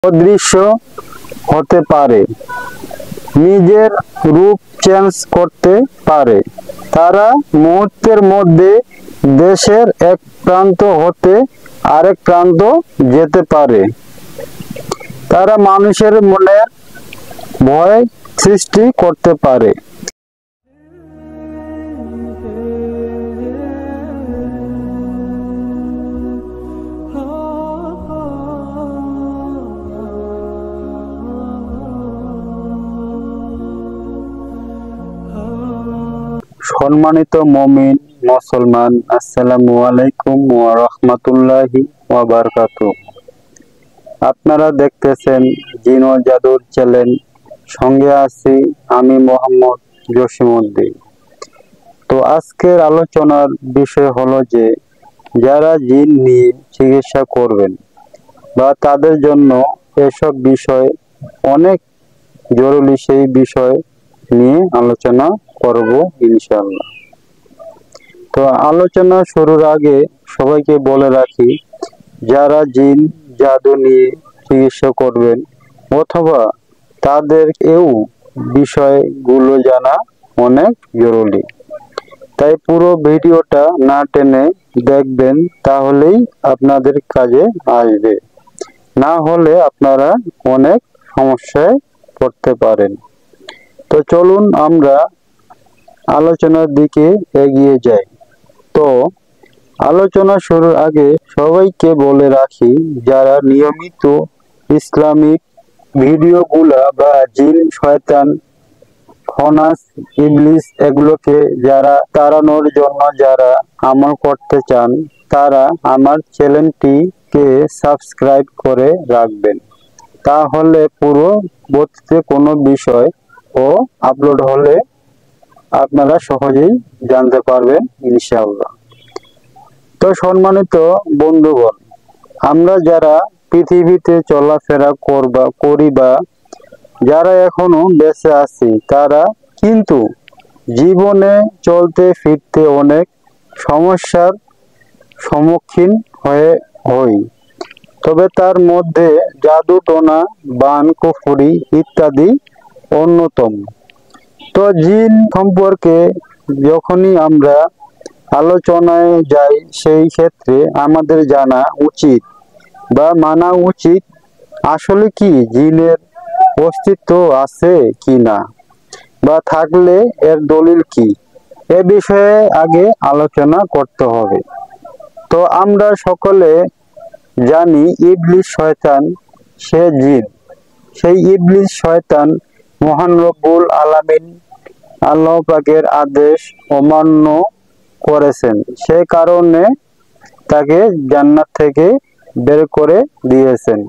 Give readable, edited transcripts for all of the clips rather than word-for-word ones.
অদৃশ্য হতে পারে, নিজের রূপ চেঞ্জ করতে পারে। তারা মুহূর্তের মধ্যে দেশের এক প্রান্ত হতে আরেক প্রান্ত যেতে পারে। তারা মানুষের মনে ভয় সৃষ্টি করতে পারে। সম্মানিত মুমিন মুসলমান, আসসালামু আলাইকুম ওয়া রাহমাতুল্লাহি ওয়া বারাকাতুহু। আপনারা দেখতেছেন জিন ও জাদুর চ্যানেল, সঙ্গে আছি আমি মোহাম্মদ জসিমউদ্দিন। তো আজকের আলোচনার বিষয় হলো যে যারা জিন নিয়ে চিকিৎসা করবেন বা তাদের জন্য এসব বিষয় অনেক জরুরি, সেই বিষয় নিয়ে আলোচনা করব ইনশাআল্লাহ। তো আলোচনা শুরুর আগে সবাইকে বলে রাখি, যারা জিন জাদু নিয়ে চিকিৎসা করবেন অথবা তাদের এই বিষয়গুলো জানা অনেক জরুরি, তাই পুরো ভিডিওটা না টেনে দেখবেন, তাহলেই আপনাদের কাজে আসবে। না হলে আপনারা অনেক সমস্যায় পড়তে পারেন। তো চলুন আমরা আলোচনার দিকে এগিয়ে যাই। তো আলোচনা শুরুর আগে সবাইকে বলে রাখি, যারা নিয়মিত ইসলামিক ভিডিওগুলা বা জিন শয়তান খনাস ইবলিস এগুলোকে যারা তাড়ানোর জন্য যারা আমল করতে চান, তারা আমার চ্যানেলটিকে সাবস্ক্রাইব করে রাখবেন। তাহলে পূর্ববর্তীতে কোনো বিষয় ও আপলোড হলে আপনারা সহজেই জানতে পারবেন ইনশাআল্লাহ। তো সম্মানিত বন্ধুগণ, আমরা যারা পৃথিবীতে চলাফেরা করি বা যারা এখনো বেঁচে আছি, তারা কিন্তু জীবনে চলতে ফিরতে অনেক সমস্যার সম্মুখীন হই। তবে তার মধ্যে জাদু টোনা, বান, কুফরি ইত্যাদি অন্যতম। তো জিন সম্পর্কে যখনই আমরা আলোচনায় যাই, সেই ক্ষেত্রে আমাদের জানা উচিত বা মানা উচিত আসলে কি জিনের অস্তিত্ব আছে কি না, বা থাকলে এর দলিল কি, এ বিষয়ে আগে আলোচনা করতে হবে। তো আমরা সকলে জানি ইবলিস শয়তান সে জিন। সেই ইবলিস শয়তান মহান রব্বুল আলামিন আল্লাহ পাকের আদেশ অমান্য করেছেন, সে কারণে তাকে জান্নাত থেকে বের করে দিয়েছেন।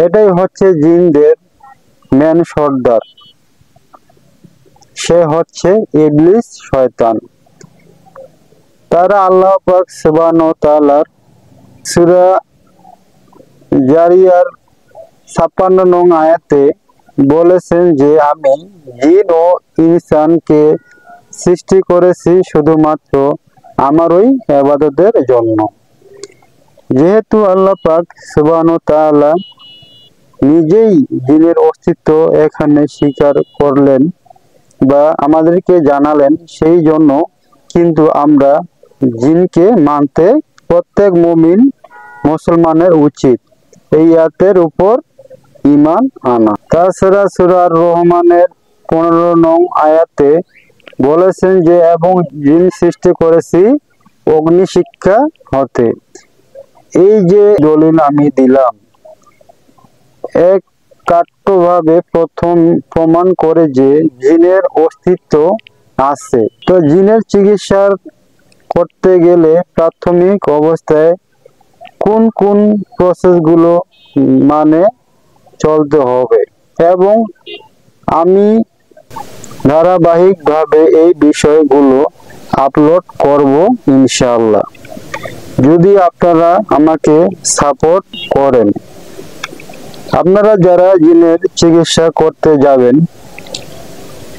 এটাই হচ্ছে জিনদের মেন সর্দার, সে হচ্ছে ইবলিস শয়তান। তারা আল্লাহ পাক সুবহানাহু ওয়া তাআলার সূরা জারিয়ার 56 নং আয়াতে বলেছেন যে আমি জিন ও ইনসানকে সৃষ্টি করেছি শুধুমাত্র আমারই ইবাদতের জন্য। যেহেতু আল্লাহ পাক সুবহানাহু ওয়া তাআলা নিজেই জিনের অস্তিত্ব এখানে স্বীকার করলেন বা আমাদেরকে জানালেন, সেই জন্য কিন্তু আমরা জিনকে মানতে প্রত্যেক মুমিন মুসলমানের উচিত এই আয়াতের উপর ঈমান আনা। তাছাড়া সূরা আর-রহমানের 15 নং আয়াতে বলেছেন যে এবং জিন সৃষ্টি করেছি অগ্নি শিক্ষা হতে। এই যে দলিল আমি দিলাম, এক কাট্যভাবে প্রথম প্রমাণ করে যে জিনের অস্তিত্ব আছে। তো জিনের চিকিৎসা করতে গেলে প্রাথমিক অবস্থায় কোন কোন প্রসেসগুলো মানে চলতে হবে, এবং আমি ধারাবাহিকভাবে এই বিষয়গুলো আপলোড করব ইনশাআল্লাহ, যদি আপনারা আমাকে সাপোর্ট করেন। আপনারা যারা জিনের চিকিৎসা করতে যাবেন,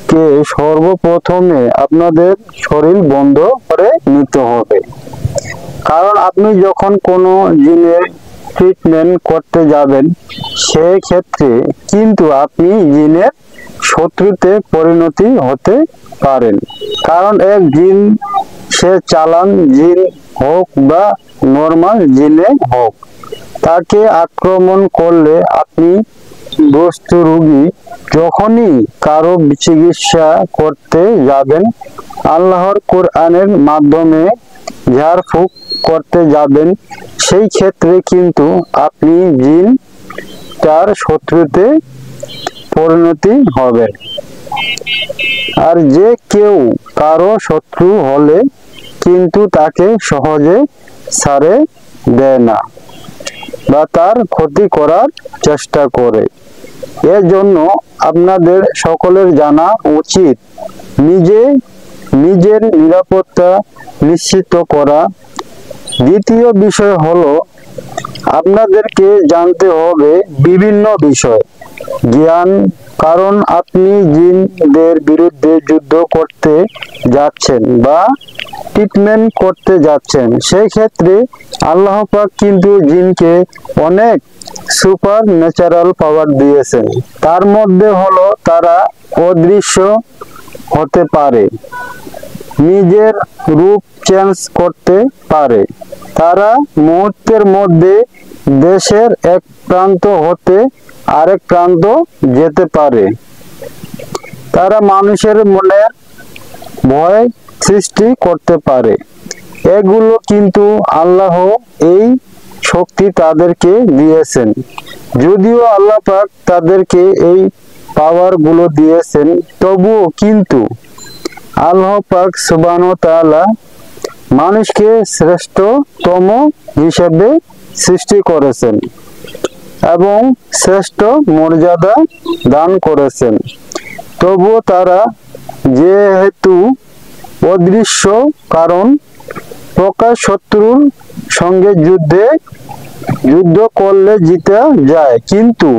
কে সর্বপ্রথমে আপনাদের শরীর বন্ধ করে নিতে হবে। কারণ আপনি যখন কোনো জিনের ট্রিটমেন্ট করতে যাবেন, সেক্ষেত্রে কিন্তু আপনি জিনের শত্রুতে পরিণতি হতে পারেন। কারণ এক জিন, সে চালান জিন হোক বা নর্মাল জিনে হোক, তাকে আক্রমণ করলে আপনি বস্তু রোগী যখনই কারো চিকিৎসা করতে যাবেন, আল্লাহর কোরআনের মাধ্যমে ঝাড়ফুঁক করতে যাবেন, সেই ক্ষেত্রে কিন্তু আপনি জিন তার শত্রুতে পরিণতি হবেন। আর যে কেউ কারো শত্রু হলে কিন্তু তাকে সহজে ছাড়ে দেয় না বা তার ক্ষতি করার চেষ্টা করে। এজন্য আপনাদের সকলের জানা উচিত নিজের নিরাপত্তা নিশ্চিত করা। দ্বিতীয় বিষয় হলো আপনাদেরকে জানতে হবে বিভিন্ন বিষয় জ্ঞান, কারণ আপনি জিনদের বিরুদ্ধে যুদ্ধ করতে যাচ্ছেন বা ট্রিটমেন্ট করতে যাচ্ছেন। সেই ক্ষেত্রে আল্লাহ পাক কিন্তু জিনকে অনেক সুপার ন্যাচারাল পাওয়ার দিয়েছেন। তার মধ্যে হলো তারা অদৃশ্য হতে পারে, নিজের রূপ চেঞ্জ করতে পারে, তারা মুহূর্তের মধ্যে দেশের এক প্রান্ত হতে আরেক প্রান্ত যেতে পারে, তারা মানুষের মনে ভয় সৃষ্টি করতে পারে। এগুলো কিন্তু আল্লাহ এই শক্তি তাদেরকে দিয়েছেন। যদিও আল্লাহ পাক তাদেরকে এই পাওয়ার গুলো দিয়েছেন, তবুও কিন্তু আল্লাহ পাক সুবহানাহু ওয়া তাআলা মানুষকে শ্রেষ্ঠতম হিসেবে সৃষ্টি করেছেন এবং শ্রেষ্ঠ মর্যাদা দান করেছেন। তবুও তারা যেহেতু অদৃশ্য, কারণ প্রকাশ শত্রুর সঙ্গে যুদ্ধ করলে জিতে যায়, কিন্তু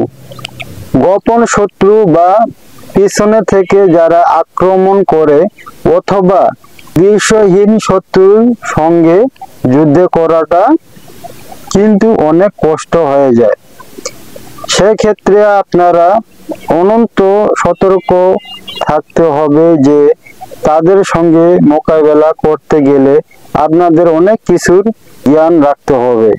গোপন শত্রু বা পিছনে থেকে যারা আক্রমণ করে অথবা দৃশ্যহীন শত্রুর সঙ্গে যুদ্ধ করাটা কিন্তু অনেক কষ্ট হয়ে যায়। সেক্ষেত্রে আপনারা অনন্ত সতর্ক থাকতে হবে যে তাদের সঙ্গে মোকাবেলা করতে গেলে আপনাদের অনেক কিছুর জ্ঞান রাখতে হবে।